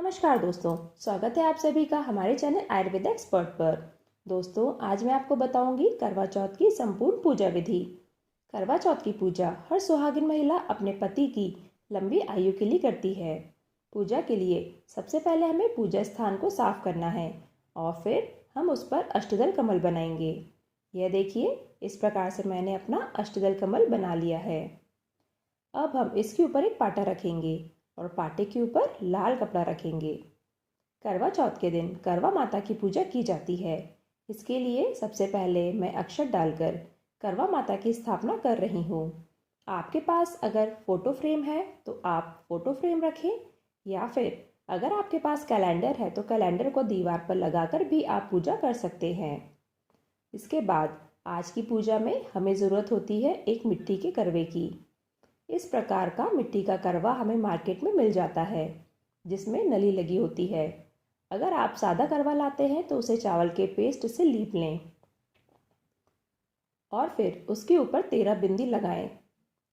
नमस्कार दोस्तों, स्वागत है आप सभी का हमारे चैनल आयुर्वेद एक्सपर्ट पर। दोस्तों, आज मैं आपको बताऊंगी करवा चौथ की संपूर्ण पूजा विधि। करवा चौथ की पूजा हर सुहागिन महिला अपने पति की लंबी आयु के लिए करती है। पूजा के लिए सबसे पहले हमें पूजा स्थान को साफ करना है और फिर हम उस पर अष्टदल कमल बनाएंगे। यह देखिए, इस प्रकार से मैंने अपना अष्टदल कमल बना लिया है। अब हम इसके ऊपर एक पाटा रखेंगे और पाटे के ऊपर लाल कपड़ा रखेंगे। करवा चौथ के दिन करवा माता की पूजा की जाती है। इसके लिए सबसे पहले मैं अक्षत डालकर करवा माता की स्थापना कर रही हूँ। आपके पास अगर फोटो फ्रेम है तो आप फोटो फ्रेम रखें, या फिर अगर आपके पास कैलेंडर है तो कैलेंडर को दीवार पर लगाकर भी आप पूजा कर सकते हैं। इसके बाद आज की पूजा में हमें ज़रूरत होती है एक मिट्टी के करवे की। इस प्रकार का मिट्टी का करवा हमें मार्केट में मिल जाता है, जिसमें नली लगी होती है। अगर आप सादा करवा लाते हैं तो उसे चावल के पेस्ट से लीप लें और फिर उसके ऊपर 13 बिंदी लगाएं।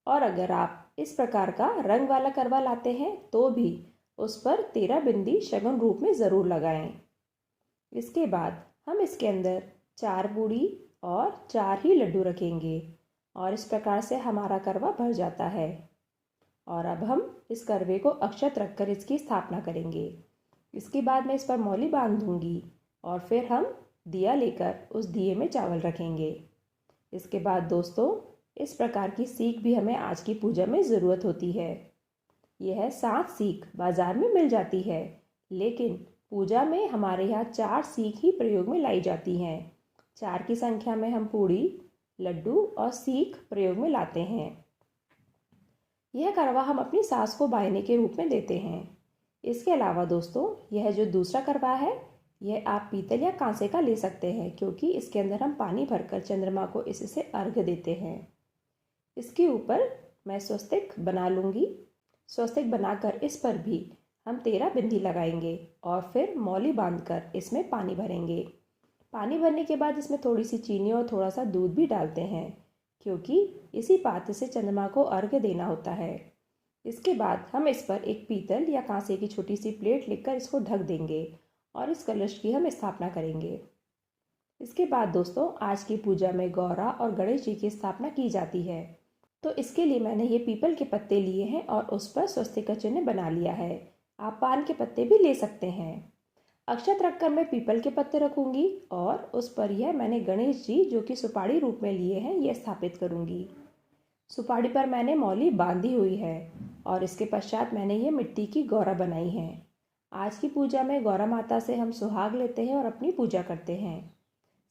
और अगर आप इस प्रकार का रंग वाला करवा लाते हैं तो भी उस पर 13 बिंदी शगुन रूप में ज़रूर लगाएं। इसके बाद हम इसके अंदर 4 पूड़ी और 4 ही लड्डू रखेंगे और इस प्रकार से हमारा करवा भर जाता है। और अब हम इस करवे को अक्षत रखकर इसकी स्थापना करेंगे। इसके बाद मैं इस पर मौली बांध दूंगी और फिर हम दिया लेकर उस दिए में चावल रखेंगे। इसके बाद दोस्तों, इस प्रकार की सीख भी हमें आज की पूजा में ज़रूरत होती है। यह 7 सीख बाजार में मिल जाती है, लेकिन पूजा में हमारे यहाँ 4 सीख ही प्रयोग में लाई जाती हैं। 4 की संख्या में हम पूड़ी, लड्डू और सीख प्रयोग में लाते हैं। यह करवा हम अपनी सास को बायने के रूप में देते हैं। इसके अलावा दोस्तों, यह जो दूसरा करवा है, यह आप पीतल या कांसे का ले सकते हैं, क्योंकि इसके अंदर हम पानी भरकर चंद्रमा को इससे अर्घ्य देते हैं। इसके ऊपर मैं स्वस्तिक बना लूँगी। स्वस्तिक बनाकर इस पर भी हम 13 बिंदी लगाएंगे और फिर मौली बांधकर इसमें पानी भरेंगे। पानी भरने के बाद इसमें थोड़ी सी चीनी और थोड़ा सा दूध भी डालते हैं, क्योंकि इसी पात्र से चंद्रमा को अर्घ्य देना होता है। इसके बाद हम इस पर एक पीतल या कांसे की छोटी सी प्लेट लेकर इसको ढक देंगे और इस कलश की हम स्थापना करेंगे। इसके बाद दोस्तों, आज की पूजा में गौरा और गणेश जी की स्थापना की जाती है, तो इसके लिए मैंने ये पीपल के पत्ते लिए हैं और उस पर स्वस्तिक का चिन्ह बना लिया है। आप पान के पत्ते भी ले सकते हैं। अक्षत रखकर मैं पीपल के पत्ते रखूंगी और उस पर यह मैंने गणेश जी जो कि सुपारी रूप में लिए हैं यह स्थापित करूंगी। सुपारी पर मैंने मौली बांधी हुई है और इसके पश्चात मैंने ये मिट्टी की गौरा बनाई है। आज की पूजा में गौरा माता से हम सुहाग लेते हैं और अपनी पूजा करते हैं।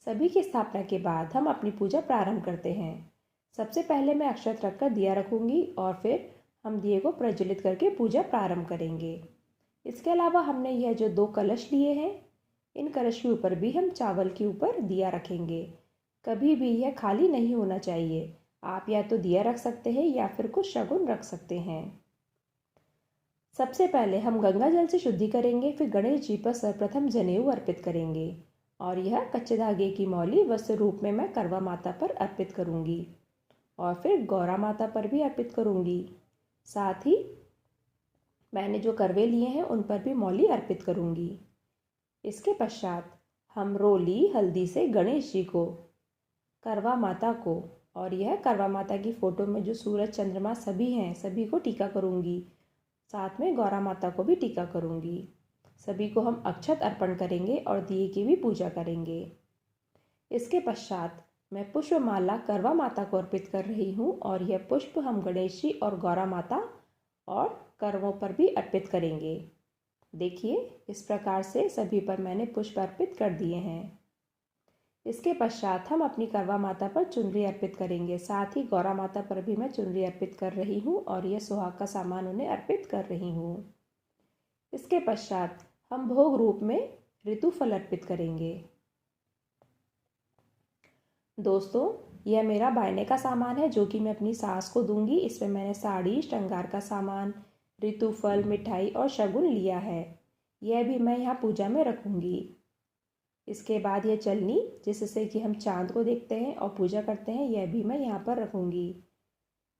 सभी की स्थापना के बाद हम अपनी पूजा प्रारंभ करते हैं। सबसे पहले मैं अक्षत रखकर दिया रखूंगी और फिर हम दिए को प्रज्वलित करके पूजा प्रारंभ करेंगे। इसके अलावा हमने यह जो 2 कलश लिए हैं, इन कलश के ऊपर भी हम चावल के ऊपर दिया रखेंगे। कभी भी यह खाली नहीं होना चाहिए। आप या तो दिया रख सकते हैं या फिर कुछ शगुन रख सकते हैं। सबसे पहले हम गंगा जल से शुद्धि करेंगे, फिर गणेश जी पर सर्वप्रथम जनेऊ अर्पित करेंगे और यह कच्चे धागे की मौली वस्त्र रूप में मैं करवा माता पर अर्पित करूंगी और फिर गौरा माता पर भी अर्पित करूंगी। साथ ही मैंने जो करवे लिए हैं उन पर भी मौली अर्पित करूंगी। इसके पश्चात हम रोली हल्दी से गणेश जी को, करवा माता को और यह करवा माता की फोटो में जो सूरज चंद्रमा सभी हैं सभी को टीका करूंगी। साथ में गौरा माता को भी टीका करूंगी। सभी को हम अक्षत अर्पण करेंगे और दिए की भी पूजा करेंगे। इसके पश्चात मैं पुष्पमाला करवा माता को अर्पित कर रही हूँ और यह पुष्प हम गणेश जी और गौरा माता और करवों पर भी अर्पित करेंगे। देखिए, इस प्रकार से सभी पर मैंने पुष्प अर्पित कर दिए हैं। इसके पश्चात हम अपनी करवा माता पर चुनरी अर्पित करेंगे। साथ ही गौरा माता पर भी मैं चुनरी अर्पित कर रही हूँ और यह सुहाग का सामान उन्हें अर्पित कर रही हूँ। इसके पश्चात हम भोग रूप में ऋतु फल अर्पित करेंगे। दोस्तों, यह मेरा बायने का सामान है जो कि मैं अपनी सास को दूंगी। इसमें मैंने साड़ी, श्रृंगार का सामान, ऋतु फल, मिठाई और शगुन लिया है। यह भी मैं यहाँ पूजा में रखूंगी। इसके बाद यह चलनी जिससे कि हम चांद को देखते हैं और पूजा करते हैं, यह भी मैं यहाँ पर रखूंगी।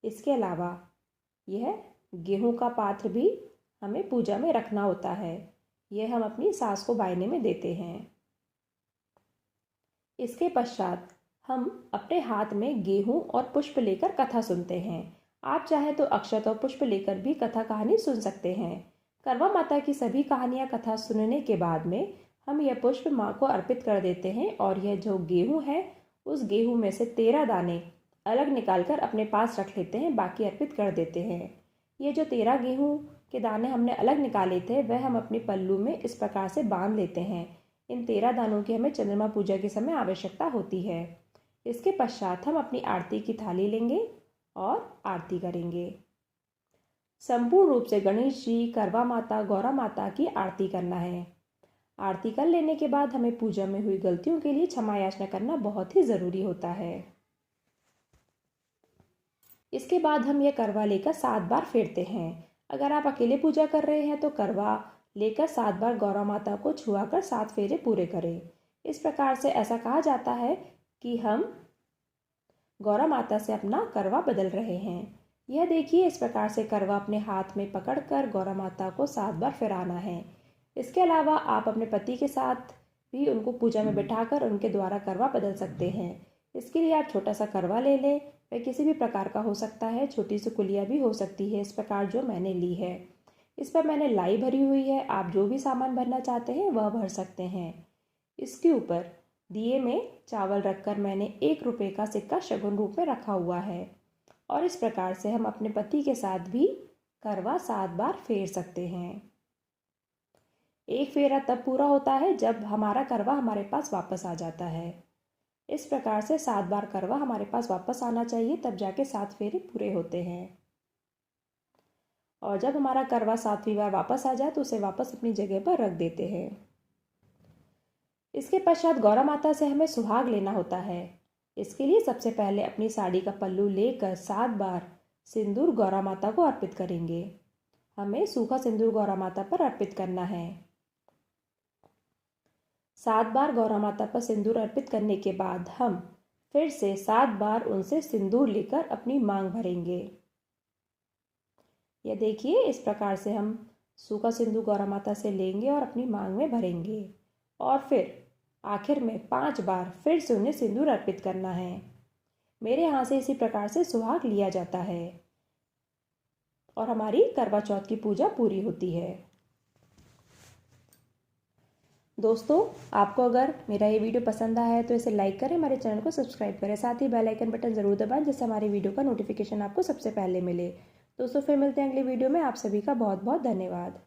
इसके अलावा यह गेहूं का पात्र भी हमें पूजा में रखना होता है। यह हम अपनी सास को बायने में देते हैं। इसके पश्चात हम अपने हाथ में गेहूं और पुष्प लेकर कथा सुनते हैं। आप चाहे तो अक्षत और पुष्प लेकर भी कथा कहानी सुन सकते हैं। करवा माता की सभी कहानियां कथा सुनने के बाद में हम यह पुष्प माँ को अर्पित कर देते हैं और यह जो गेहूं है उस गेहूं में से 13 दाने अलग निकालकर अपने पास रख लेते हैं, बाकी अर्पित कर देते हैं। ये जो 13 गेहूं के दाने हमने अलग निकाले थे वह हम अपने पल्लू में इस प्रकार से बांध लेते हैं। इन 13 दानों की हमें चंद्रमा पूजा के समय आवश्यकता होती है। इसके पश्चात हम अपनी आरती की थाली लेंगे और आरती करेंगे। संपूर्ण रूप से गणेश जी, करवा माता, गौरा माता की आरती करना है। आरती कर लेने के बाद हमें पूजा में हुई गलतियों के लिए क्षमा याचना करना बहुत ही ज़रूरी होता है। इसके बाद हम यह करवा लेकर 7 बार फेरते हैं। अगर आप अकेले पूजा कर रहे हैं तो करवा लेकर 7 बार गौरा माता को छुआकर 7 फेरे पूरे करें। इस प्रकार से ऐसा कहा जाता है कि हम गौरा माता से अपना करवा बदल रहे हैं। यह देखिए, इस प्रकार से करवा अपने हाथ में पकड़कर गौरा माता को 7 बार फिराना है। इसके अलावा आप अपने पति के साथ भी उनको पूजा में बिठाकर उनके द्वारा करवा बदल सकते हैं। इसके लिए आप छोटा सा करवा ले लें। वह किसी भी प्रकार का हो सकता है, छोटी सी कुलिया भी हो सकती है, इस प्रकार जो मैंने ली है। इस पर मैंने लाई भरी हुई है। आप जो भी सामान भरना चाहते हैं वह भर सकते हैं। इसके ऊपर दिए में चावल रखकर मैंने 1 रुपये का सिक्का शगुन रूप में रखा हुआ है और इस प्रकार से हम अपने पति के साथ भी करवा 7 बार फेर सकते हैं। एक फेरा तब पूरा होता है जब हमारा करवा हमारे पास वापस आ जाता है। इस प्रकार से 7 बार करवा हमारे पास वापस आना चाहिए, तब जाके 7 फेरे पूरे होते हैं। और जब हमारा करवा 7वीं बार वापस आ जाए तो उसे वापस अपनी जगह पर रख देते हैं। इसके पश्चात गौरा माता से हमें सुहाग लेना होता है। इसके लिए सबसे पहले अपनी साड़ी का पल्लू लेकर 7 बार सिंदूर गौरा माता को अर्पित करेंगे। हमें सूखा सिंदूर गौरा माता पर अर्पित करना है। 7 बार गौरा माता पर सिंदूर अर्पित करने के बाद हम फिर से 7 बार उनसे सिंदूर लेकर अपनी मांग भरेंगे। यह देखिए, इस प्रकार से हम सूखा सिंदूर गौरा माता से लेंगे और अपनी मांग में भरेंगे और फिर आखिर में 5 बार फिर से उन्हें सिंदूर अर्पित करना है। मेरे यहाँ से इसी प्रकार से सुहाग लिया जाता है और हमारी करवा चौथ की पूजा पूरी होती है। दोस्तों, आपको अगर मेरा ये वीडियो पसंद आया है तो इसे लाइक करें, हमारे चैनल को सब्सक्राइब करें, साथ ही बेल आइकन बटन ज़रूर दबाएं जिससे हमारी वीडियो का नोटिफिकेशन आपको सबसे पहले मिले। दोस्तों, फिर मिलते हैं अगली वीडियो में। आप सभी का बहुत बहुत धन्यवाद।